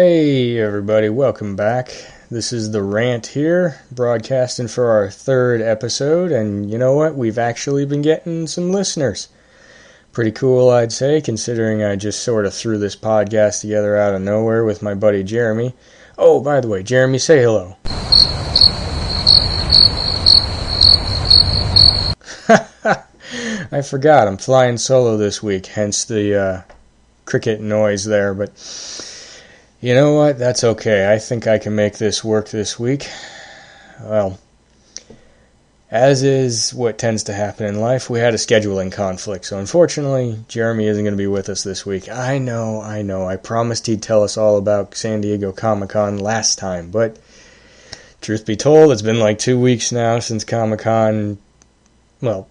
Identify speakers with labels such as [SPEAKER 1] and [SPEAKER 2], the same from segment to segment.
[SPEAKER 1] Hey everybody, welcome back. This is the Rant here, broadcasting for our third episode, and you know what? We've actually been getting some listeners. Pretty cool, I'd say, considering I just sort of threw this podcast together out of nowhere with my buddy Jeremy. Oh, by the way, Jeremy, say hello. I forgot, I'm flying solo this week, hence the cricket noise there, but you know what? That's okay. I think I can make this work this week. Well, as is what tends to happen in life, we had a scheduling conflict, so unfortunately, Jeremy isn't going to be with us this week. I know. I promised he'd tell us all about San Diego Comic-Con last time, but truth be told, it's been like 2 weeks now since Comic-Con,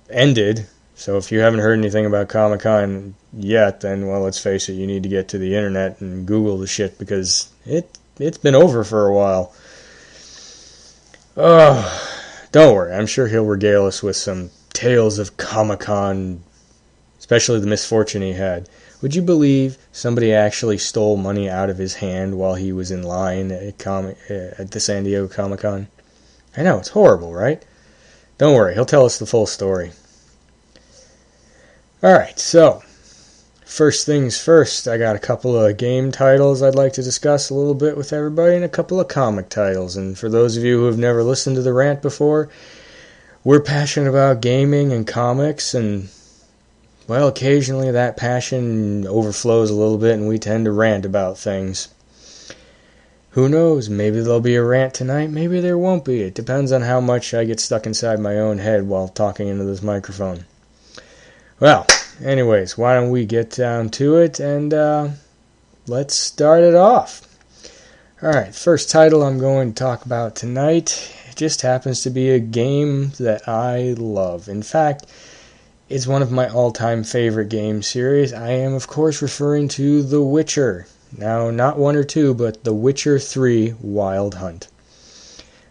[SPEAKER 1] ended. So if you haven't heard anything about Comic-Con yet, then, well, let's face it, you need to get to the internet and Google the shit because it's been over for a while. Oh, don't worry, I'm sure he'll regale us with some tales of Comic-Con, especially the misfortune he had. Would you believe somebody actually stole money out of his hand while he was in line at the San Diego Comic-Con? I know, it's horrible, right? Don't worry, he'll tell us the full story. Alright, so, first things first, I got a couple of game titles I'd like to discuss a little bit with everybody, and a couple of comic titles. And for those of you who have never listened to the Rant before, we're passionate about gaming and comics, and, well, occasionally that passion overflows a little bit, and we tend to rant about things. Who knows, maybe there'll be a rant tonight, maybe there won't be. It depends on how much I get stuck inside my own head while talking into this microphone. Well, anyways, why don't we get down to it, and let's start it off. Alright, first title I'm going to talk about tonight just happens to be a game that I love. In fact, it's one of my all-time favorite game series. I am, of course, referring to The Witcher. Now, not 1 or 2, but The Witcher 3 Wild Hunt.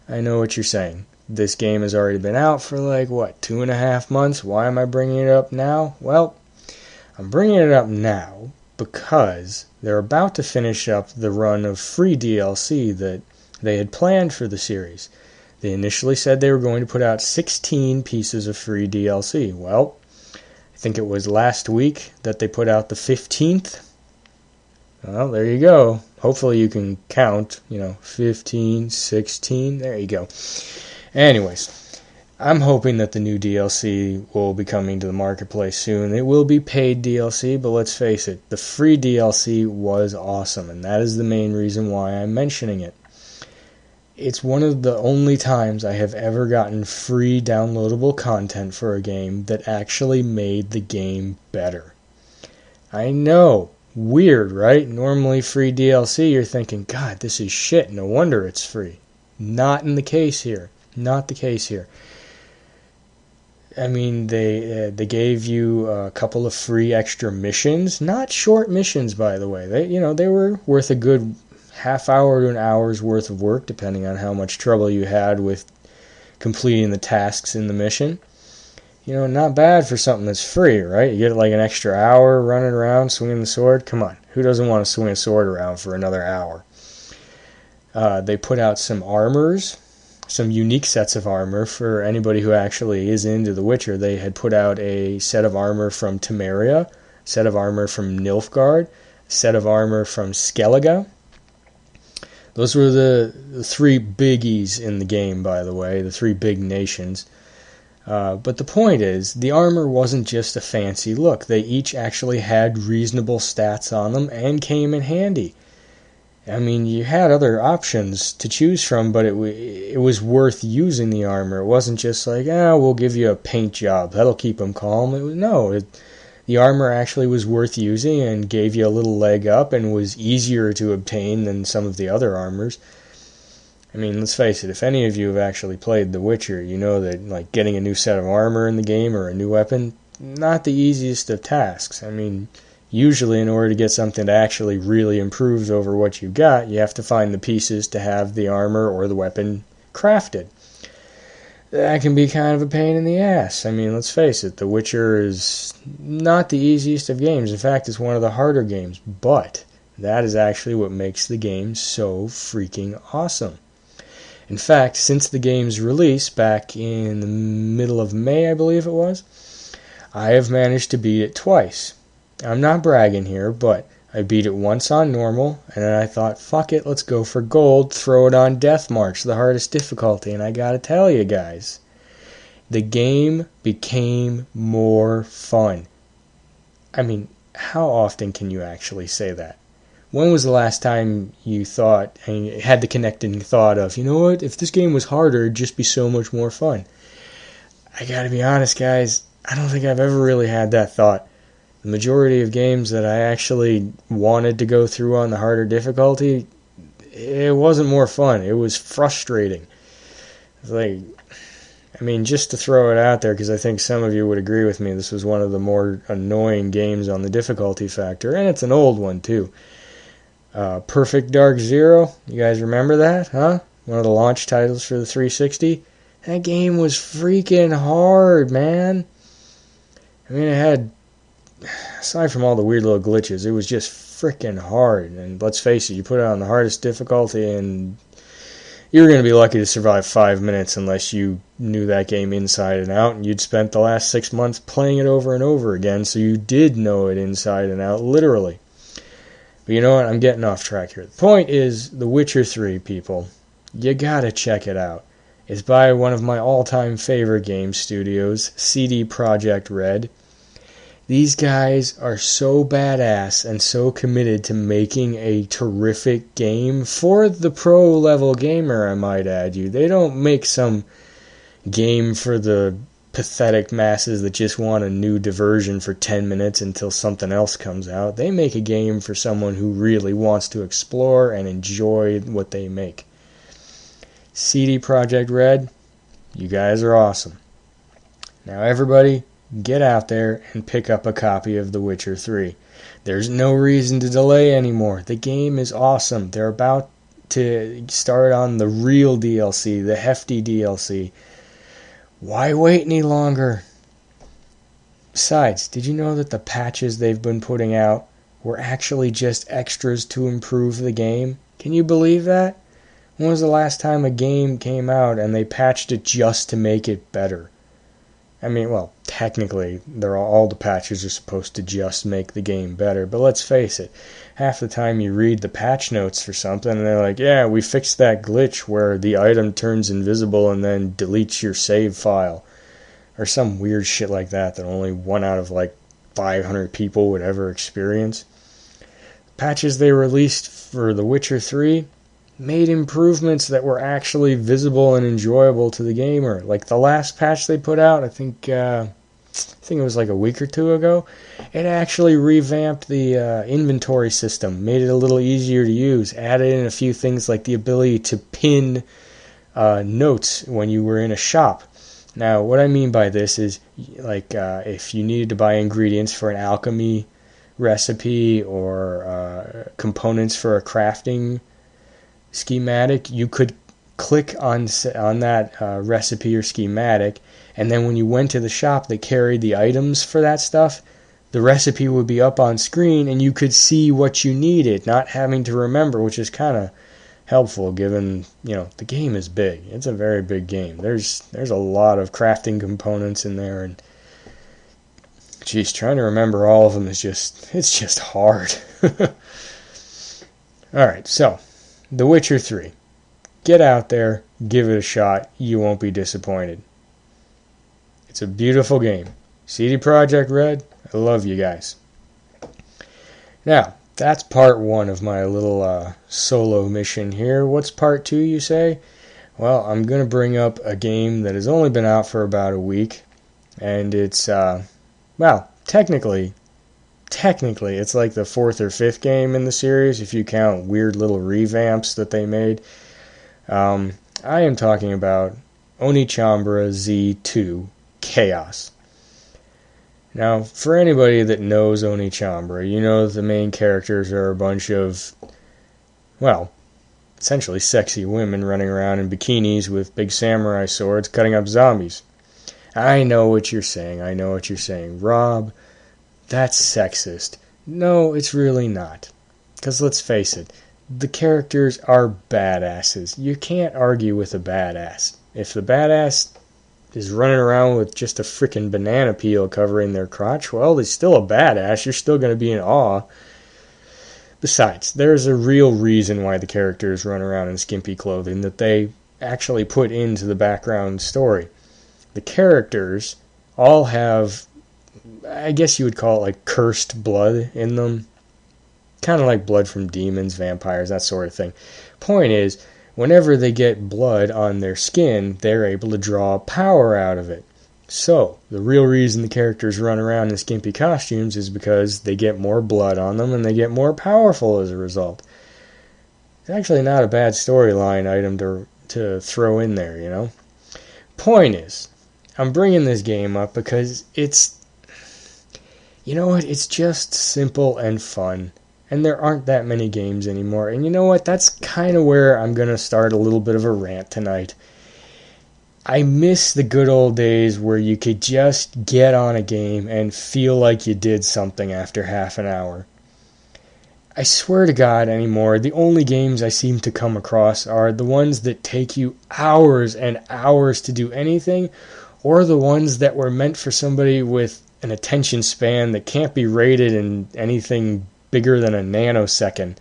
[SPEAKER 1] I know what you're saying. This game has already been out for 2.5 months. Why am I bringing it up now? Well, I'm bringing it up now because they're about to finish up the run of free DLC that they had planned for the series. They initially said they were going to put out 16 pieces of free DLC. Well, I think it was last week that they put out the 15th. Well, there you go. Hopefully you can count, 15, 16, there you go. Anyways, I'm hoping that the new DLC will be coming to the marketplace soon. It will be paid DLC, but let's face it, the free DLC was awesome, and that is the main reason why I'm mentioning it. It's one of the only times I have ever gotten free downloadable content for a game that actually made the game better. I know, weird, right? Normally free DLC, you're thinking, God, this is shit, no wonder it's free. Not the case here. I mean, they gave you a couple of free extra missions, not short missions, by the way. They were worth a good half hour to an hour's worth of work, depending on how much trouble you had with completing the tasks in the mission. Not bad for something that's free, right? You get an extra hour running around swinging the sword. Come on, who doesn't want to swing a sword around for another hour? They put out some armors. Some unique sets of armor for anybody who actually is into The Witcher. They had put out a set of armor from Temeria, a set of armor from Nilfgaard, a set of armor from Skellige. Those were the 3 biggies in the game, by the way, the 3 big nations. But the point is, the armor wasn't just a fancy look. They each actually had reasonable stats on them and came in handy. I mean, you had other options to choose from, but it was worth using the armor. It wasn't just we'll give you a paint job. That'll keep them calm. The armor actually was worth using and gave you a little leg up and was easier to obtain than some of the other armors. I mean, let's face it, if any of you have actually played The Witcher, you know that getting a new set of armor in the game or a new weapon, not the easiest of tasks. I mean, usually in order to get something that actually really improves over what you've got, you have to find the pieces to have the armor or the weapon crafted. That can be kind of a pain in the ass. I mean, let's face it, The Witcher is not the easiest of games. In fact, it's one of the harder games. But That is actually what makes the game so freaking awesome. In fact, since the game's release back in the middle of May, I believe it was, I have managed to beat it twice. I'm not bragging here, but I beat it once on normal, and then I thought, fuck it, let's go for gold, throw it on Death March, the hardest difficulty, and I gotta tell you guys, the game became more fun. I mean, how often can you actually say that? When was the last time you thought, and you had the connecting thought of, you know what, if this game was harder, it'd just be so much more fun? I gotta be honest, guys, I don't think I've ever really had that thought. The majority of games that I actually wanted to go through on the harder difficulty, it wasn't more fun. It was frustrating. It's like, I mean, just to throw it out there, because I think some of you would agree with me, this was one of the more annoying games on the difficulty factor, and it's an old one, too. Perfect Dark Zero, you guys remember that, huh? One of the launch titles for the 360. That game was freaking hard, man. I mean, it had, aside from all the weird little glitches, it was just freaking hard. And let's face it, you put it on the hardest difficulty, and you were going to be lucky to survive 5 minutes unless you knew that game inside and out, and you'd spent the last 6 months playing it over and over again, so you did know it inside and out, literally. But you know what? I'm getting off track here. The point is, The Witcher 3, people. You gotta check it out. It's by one of my all-time favorite game studios, CD Projekt Red. These guys are so badass and so committed to making a terrific game for the pro-level gamer, I might add you. They don't make some game for the pathetic masses that just want a new diversion for 10 minutes until something else comes out. They make a game for someone who really wants to explore and enjoy what they make. CD Projekt Red, you guys are awesome. Now everybody, get out there and pick up a copy of The Witcher 3. There's no reason to delay anymore. The game is awesome. They're about to start on the real DLC, the hefty DLC. Why wait any longer? Besides, did you know that the patches they've been putting out were actually just extras to improve the game? Can you believe that? When was the last time a game came out and they patched it just to make it better? I mean, well, technically, all the patches are supposed to just make the game better, but let's face it, half the time you read the patch notes for something and they're like, yeah, we fixed that glitch where the item turns invisible and then deletes your save file, or some weird shit like that only one out of like 500 people would ever experience. Patches they released for The Witcher 3 made improvements that were actually visible and enjoyable to the gamer. Like the last patch they put out, I think it was like a week or two ago, it actually revamped the inventory system, made it a little easier to use, added in a few things like the ability to pin notes when you were in a shop. Now, what I mean by this is, like, if you needed to buy ingredients for an alchemy recipe or components for a crafting schematic, you could click on that recipe or schematic, and then when you went to the shop that carried the items for that stuff, the recipe would be up on screen and you could see what you needed, not having to remember, which is kind of helpful given, the game is big. It's a very big game. There's a lot of crafting components in there, and geez, trying to remember all of them it's just hard. Alright, so The Witcher 3. Get out there, give it a shot, you won't be disappointed. It's a beautiful game. CD Projekt Red, I love you guys. Now, that's part one of my little solo mission here. What's part two, you say? Well, I'm going to bring up a game that has only been out for about a week, and it's, technically, it's like the fourth or fifth game in the series, if you count weird little revamps that they made. I am talking about Onechanbara Z2 Chaos. Now, for anybody that knows Onechanbara, you know that the main characters are a bunch of, essentially sexy women running around in bikinis with big samurai swords cutting up zombies. I know what you're saying. Rob, that's sexist. No, it's really not. Because let's face it, the characters are badasses. You can't argue with a badass. If the badass is running around with just a freaking banana peel covering their crotch, well, he's still a badass. You're still going to be in awe. Besides, there's a real reason why the characters run around in skimpy clothing that they actually put into the background story. The characters all have, I guess you would call it like cursed blood in them. Kind of like blood from demons, vampires, that sort of thing. Point is, whenever they get blood on their skin, they're able to draw power out of it. So, the real reason the characters run around in skimpy costumes is because they get more blood on them and they get more powerful as a result. It's actually not a bad storyline item to throw in there, you know? Point is, I'm bringing this game up because it's, you know what, it's just simple and fun. And there aren't that many games anymore. And you know what, that's kind of where I'm going to start a little bit of a rant tonight. I miss the good old days where you could just get on a game and feel like you did something after half an hour. I swear to God anymore, the only games I seem to come across are the ones that take you hours and hours to do anything, or the ones that were meant for somebody with an attention span that can't be rated in anything bigger than a nanosecond.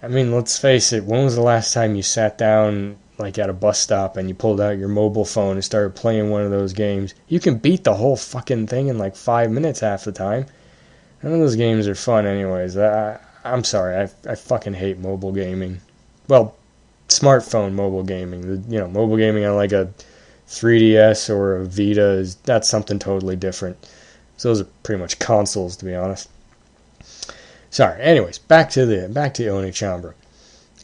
[SPEAKER 1] I mean, let's face it, when was the last time you sat down like at a bus stop and you pulled out your mobile phone and started playing one of those games? You can beat the whole fucking thing in like 5 minutes half the time. None of those games are fun anyways. I'm sorry, I fucking hate mobile gaming. Well, smartphone mobile gaming. Mobile gaming on like a 3DS or a Vita, that's something totally different. So those are pretty much consoles, to be honest. Sorry, anyways, back to Onechanbara.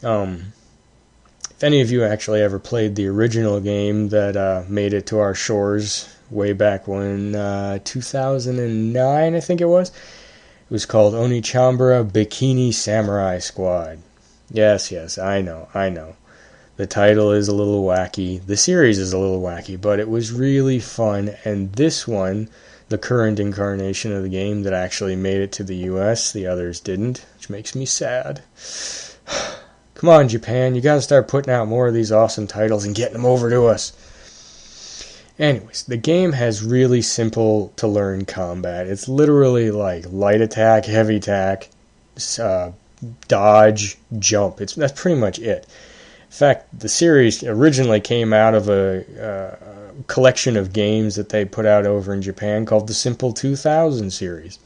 [SPEAKER 1] If any of you actually ever played the original game that made it to our shores way back when, 2009, I think it was called Onechanbara Bikini Samurai Squad. Yes, I know. The title is a little wacky. The series is a little wacky, but it was really fun. And this one, the current incarnation of the game that actually made it to the US, the others didn't, which makes me sad. Come on, Japan, you gotta start putting out more of these awesome titles and getting them over to us. Anyways, the game has really simple to learn combat. It's literally like light attack, heavy attack, dodge, jump. That's pretty much it. In fact, the series originally came out of a collection of games that they put out over in Japan called the Simple 2000 series.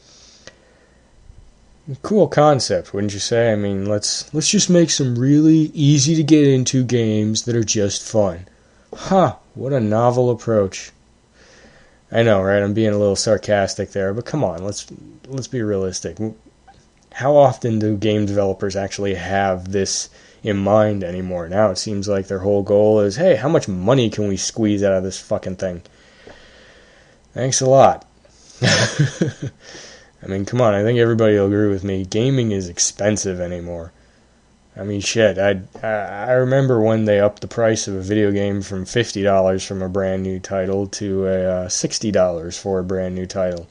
[SPEAKER 1] Cool concept, wouldn't you say? I mean, let's just make some really easy to get into games that are just fun. What a novel approach. I know, right? I'm being a little sarcastic there, but come on, let's be realistic. How often do game developers actually have this in mind anymore? Now it seems like their whole goal is, hey, how much money can we squeeze out of this fucking thing? Thanks a lot. I mean, come on, I think everybody will agree with me. Gaming is expensive anymore. I mean, shit, I remember when they upped the price of a video game from $50 from a brand new title to $60 for a brand new title.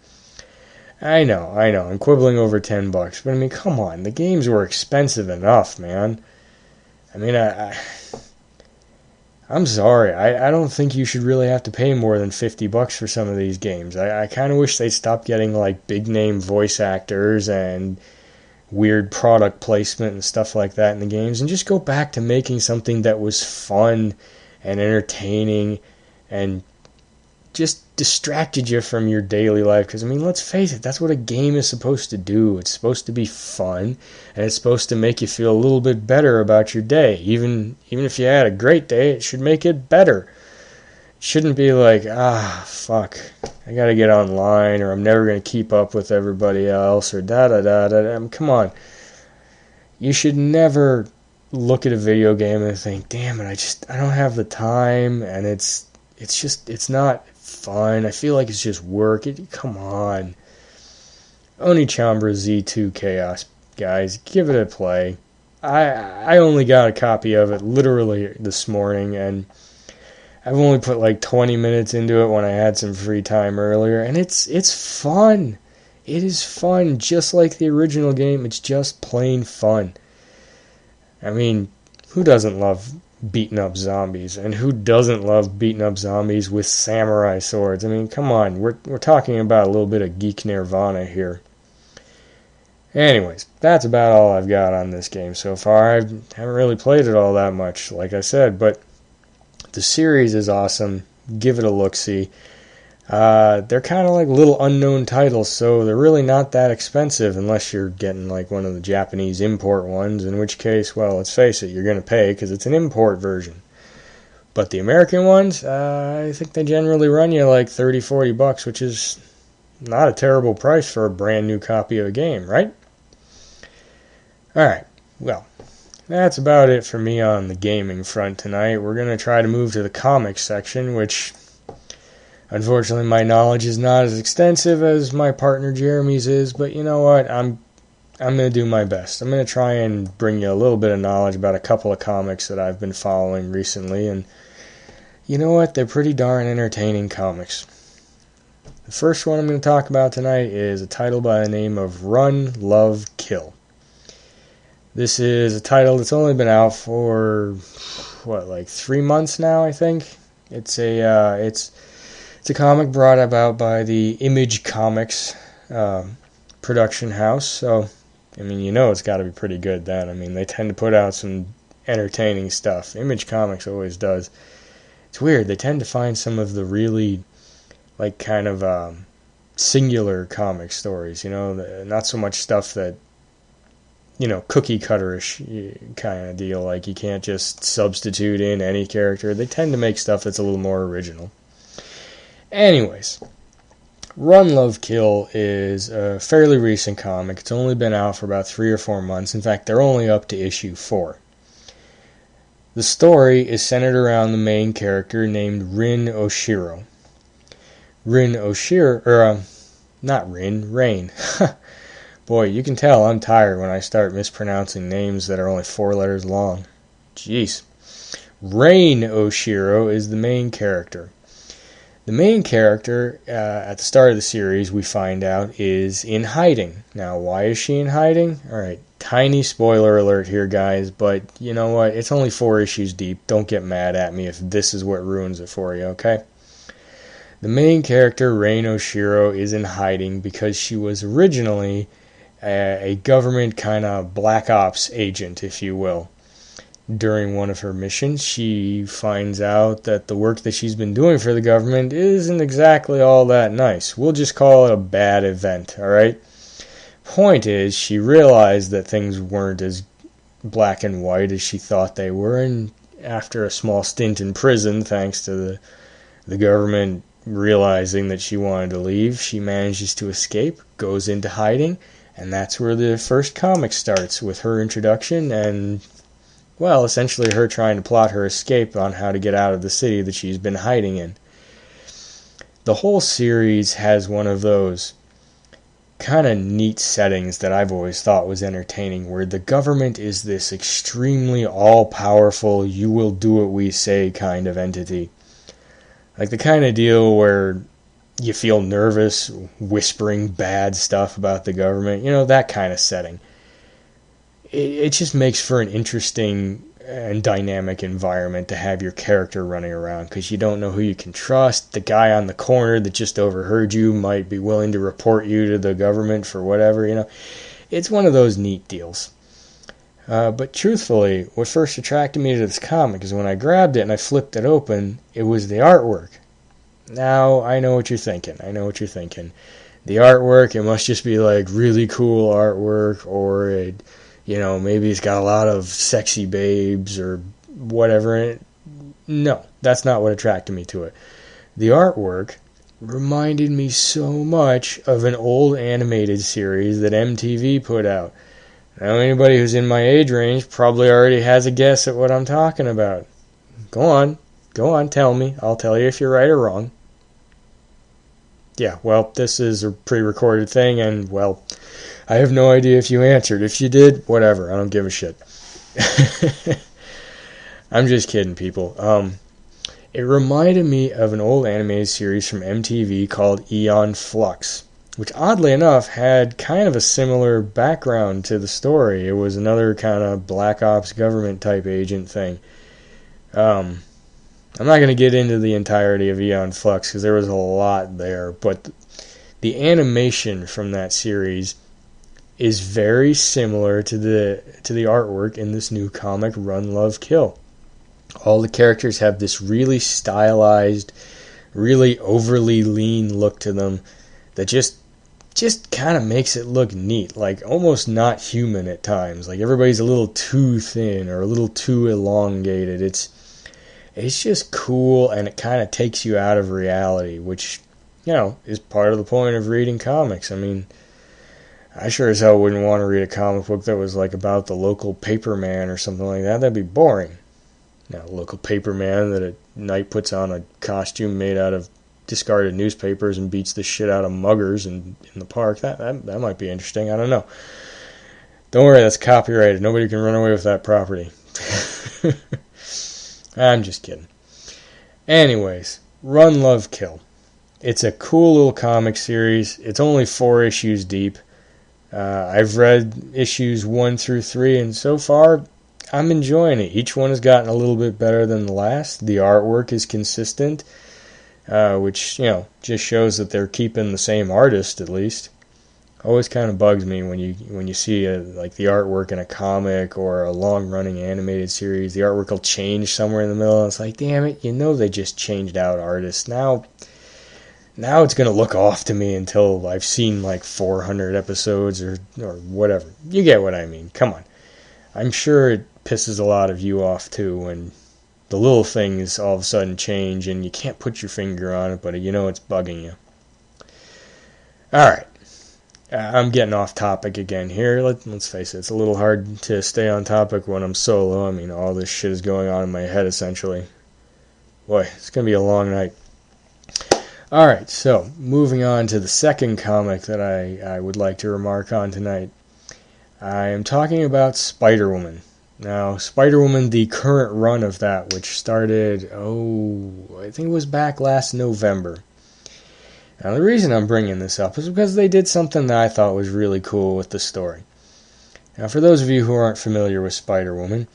[SPEAKER 1] I know, I'm quibbling over $10, but I mean, come on, the games were expensive enough, man. I mean, I'm sorry, I don't think you should really have to pay more than $50 for some of these games. I kind of wish they'd stop getting, like, big-name voice actors and weird product placement and stuff like that in the games, and just go back to making something that was fun and entertaining and just distracted you from your daily life. Because, I mean, let's face it, that's what a game is supposed to do. It's supposed to be fun, and it's supposed to make you feel a little bit better about your day. Even if you had a great day, it should make it better. It shouldn't be like, fuck, I gotta get online, or I'm never gonna keep up with everybody else, or da-da-da-da. I mean, come on. You should never look at a video game and think, damn it, I don't have the time, and it's not fun. I feel like it's just work. Come on. Onechanbara Z2 Chaos, guys. Give it a play. I only got a copy of it literally this morning, and I've only put like 20 minutes into it when I had some free time earlier, and it's fun. It is fun, just like the original game. It's just plain fun. I mean, who doesn't love beating up zombies? And who doesn't love beating up zombies with samurai swords? I mean, come on. We're talking about a little bit of geek nirvana here. Anyways, that's about all I've got on this game so far. I haven't really played it all that much, like I said, but the series is awesome. Give it a look-see. They're kind of like little unknown titles, so they're really not that expensive unless you're getting like one of the Japanese import ones, in which case, well, let's face it, you're going to pay because it's an import version. But the American ones, I think they generally run you like $30-40, which is not a terrible price for a brand new copy of a game, right? Alright, well, that's about it for me on the gaming front tonight. We're going to try to move to the comics section, which unfortunately my knowledge is not as extensive as my partner Jeremy's is, but you know what, I'm going to do my best. I'm going to try and bring you a little bit of knowledge about a couple of comics that I've been following recently, and you know what, they're pretty darn entertaining comics. The first one I'm going to talk about tonight is a title by the name of Run, Love, Kill. This is a title that's only been out for, like 3 months now, I think. It's a comic brought about by the Image Comics production house, so, I mean, you know it's got to be pretty good then. I mean, they tend to put out some entertaining stuff. Image Comics always does. It's weird, they tend to find some of the really, like, kind of singular comic stories, you know, not so much stuff that, you know, cookie cutter-ish kind of deal, like you can't just substitute in any character. They tend to make stuff that's a little more original. Anyways, Run, Love, Kill is a fairly recent comic. It's only been out for about 3 or 4 months. In fact, they're only up to issue 4. The story is centered around the main character named Rin Oshiro. Rin Oshiro, not Rin, Rain. Boy, you can tell I'm tired when I start mispronouncing names that are only 4 letters long. Jeez. Rain Oshiro is the main character. The main character, at the start of the series, we find out, is in hiding. Now, why is she in hiding? Alright, tiny spoiler alert here, guys, but you know what? It's only 4 issues deep. Don't get mad at me if this is what ruins it for you, okay? The main character, Rain Oshiro, is in hiding because she was originally a government kind of black ops agent, if you will. During one of her missions, she finds out that the work that she's been doing for the government isn't exactly all that nice. We'll just call it a bad event, alright? Point is, she realized that things weren't as black and white as she thought they were, and after a small stint in prison, thanks to the government realizing that she wanted to leave, she manages to escape, goes into hiding, and that's where the first comic starts, with her introduction and, well, essentially her trying to plot her escape on how to get out of the city that she's been hiding in. The whole series has one of those kind of neat settings that I've always thought was entertaining, where the government is this extremely all-powerful, you will do what we say kind of entity. Like the kind of deal where you feel nervous whispering bad stuff about the government, you know, that kind of setting. It just makes for an interesting and dynamic environment to have your character running around, because you don't know who you can trust. The guy on the corner that just overheard you might be willing to report you to the government for whatever, you know. It's one of those neat deals. But truthfully, what first attracted me to this comic is when I grabbed it and I flipped it open, it was the artwork. Now, I know what you're thinking. The artwork, it must just be like really cool artwork, or it, you know, maybe it's got a lot of sexy babes or whatever in it. No, that's not what attracted me to it. The artwork reminded me so much of an old animated series that MTV put out. Now, anybody who's in my age range probably already has a guess at what I'm talking about. Go on, tell me. I'll tell you if you're right or wrong. Yeah, well, this is a pre-recorded thing, and, well, I have no idea if you answered. If you did, whatever, I don't give a shit. I'm just kidding, people. It reminded me of an old animated series from MTV called Aeon Flux, which oddly enough had kind of a similar background to the story. It was another kind of Black Ops government type agent thing. I'm not going to get into the entirety of Aeon Flux because there was a lot there, but the animation from that series is very similar to the artwork in this new comic, Run, Love, Kill. All the characters have this really stylized, really overly lean look to them that just kind of makes it look neat, like almost not human at times. Like everybody's a little too thin or a little too elongated. It's just cool, and it kind of takes you out of reality, which, is part of the point of reading comics. I mean, I sure as hell wouldn't want to read a comic book that was like about the local paperman or something like that. That'd be boring. Now, local paperman that at night puts on a costume made out of discarded newspapers and beats the shit out of muggers in the park, that might be interesting. I don't know. Don't worry, that's copyrighted. Nobody can run away with that property. I'm just kidding. Anyways, Run, Love, Kill. It's a cool little comic series. It's only 4 issues deep. I've read issues 1 through 3, and so far, I'm enjoying it. Each one has gotten a little bit better than the last. The artwork is consistent, which, just shows that they're keeping the same artist, at least. Always kind of bugs me when you see like the artwork in a comic or a long-running animated series. The artwork will change somewhere in the middle, and it's like, damn it, they just changed out artists. Now it's going to look off to me until I've seen like 400 episodes or whatever. You get what I mean. Come on. I'm sure it pisses a lot of you off too when the little things all of a sudden change and you can't put your finger on it, but it's bugging you. Alright. I'm getting off topic again here. Let's face it, it's a little hard to stay on topic when I'm solo. I mean, all this shit is going on in my head, essentially. Boy, it's going to be a long night. Alright, so, moving on to the second comic that I would like to remark on tonight. I am talking about Spider-Woman. Now, Spider-Woman, the current run of that, which started, I think it was back last November. Now, the reason I'm bringing this up is because they did something that I thought was really cool with the story. Now, for those of you who aren't familiar with Spider-Woman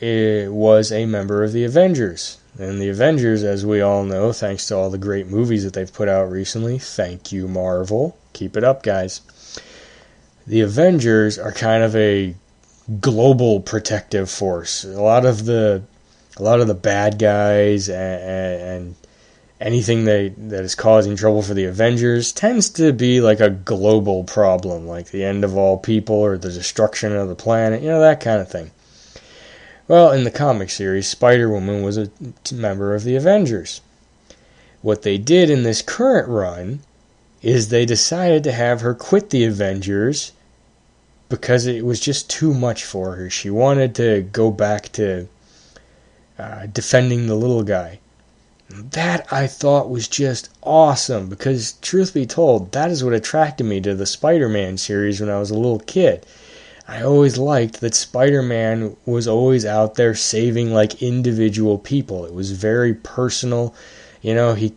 [SPEAKER 1] was a member of the Avengers. And the Avengers, as we all know, thanks to all the great movies that they've put out recently, thank you, Marvel. Keep it up, guys. The Avengers are kind of a global protective force. A lot of the bad guys and anything that is causing trouble for the Avengers tends to be like a global problem, like the end of all people or the destruction of the planet, that kind of thing. Well, in the comic series, Spider-Woman was a member of the Avengers. What they did in this current run is they decided to have her quit the Avengers because it was just too much for her. She wanted to go back to defending the little guy. That I thought was just awesome because, truth be told, that is what attracted me to the Spider-Man series when I was a little kid. I always liked that Spider-Man was always out there saving like individual people. It was very personal. It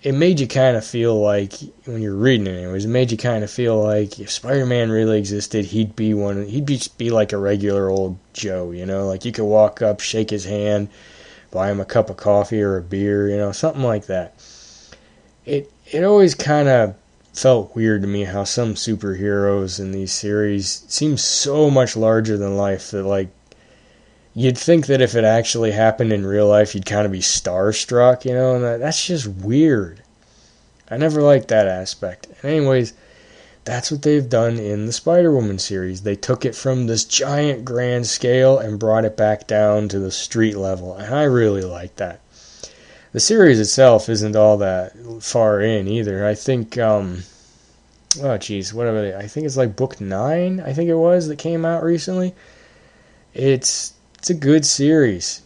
[SPEAKER 1] made you kind of feel like, when you're reading it anyways, it made you kind of feel like if Spider-Man really existed, he'd be like a regular old Joe, like you could walk up, shake his hand, buy him a cup of coffee or a beer, something like that. It always kind of felt weird to me how some superheroes in these series seem so much larger than life that, like, you'd think that if it actually happened in real life, you'd kind of be starstruck, and that's just weird. I never liked that aspect. And anyways, that's what they've done in the Spider-Woman series. They took it from this giant grand scale and brought it back down to the street level, and I really like that. The series itself isn't all that far in either. I think, I think it's like book 9, I think it was, that came out recently. It's a good series.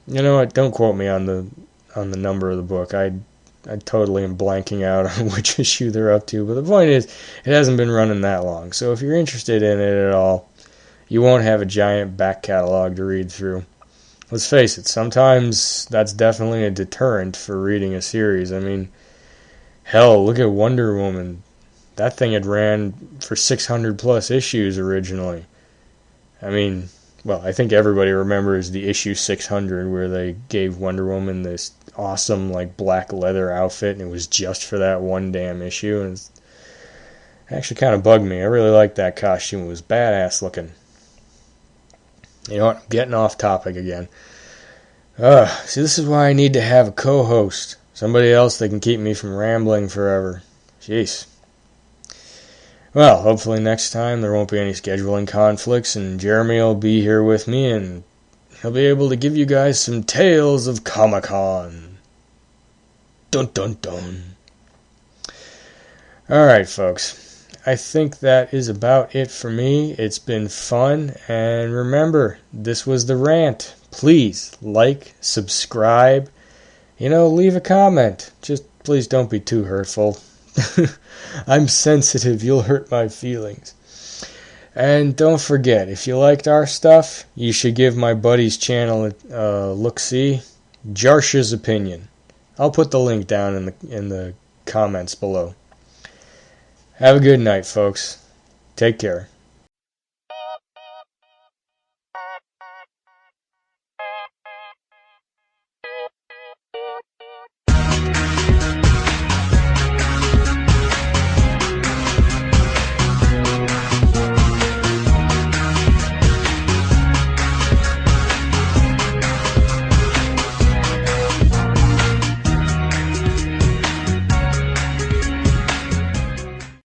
[SPEAKER 1] You know what? Don't quote me on the number of the book. I totally am blanking out on which issue they're up to. But the point is, it hasn't been running that long. So if you're interested in it at all, you won't have a giant back catalog to read through. Let's face it, sometimes that's definitely a deterrent for reading a series. I mean, Hell, look at Wonder Woman. That thing had ran for 600 plus issues originally. I mean, well, I think everybody remembers the issue 600 where they gave Wonder Woman this awesome like black leather outfit, and it was just for that one damn issue. And it actually kind of bugged me. I really liked that costume. It was badass looking. You know what? I'm getting off topic again. See, this is why I need to have a co-host. Somebody else that can keep me from rambling forever. Jeez. Well, hopefully next time there won't be any scheduling conflicts, and Jeremy will be here with me, and he'll be able to give you guys some tales of Comic-Con. Dun dun dun. Alright, folks. I think that is about it for me. It's been fun, and remember, this was the Rant. Please like, subscribe, leave a comment. Just please don't be too hurtful. I'm sensitive, you'll hurt my feelings. And don't forget, if you liked our stuff, you should give my buddy's channel a look-see. Jarsha's Opinion. I'll put the link down in the comments below. Have a good night, folks. Take care.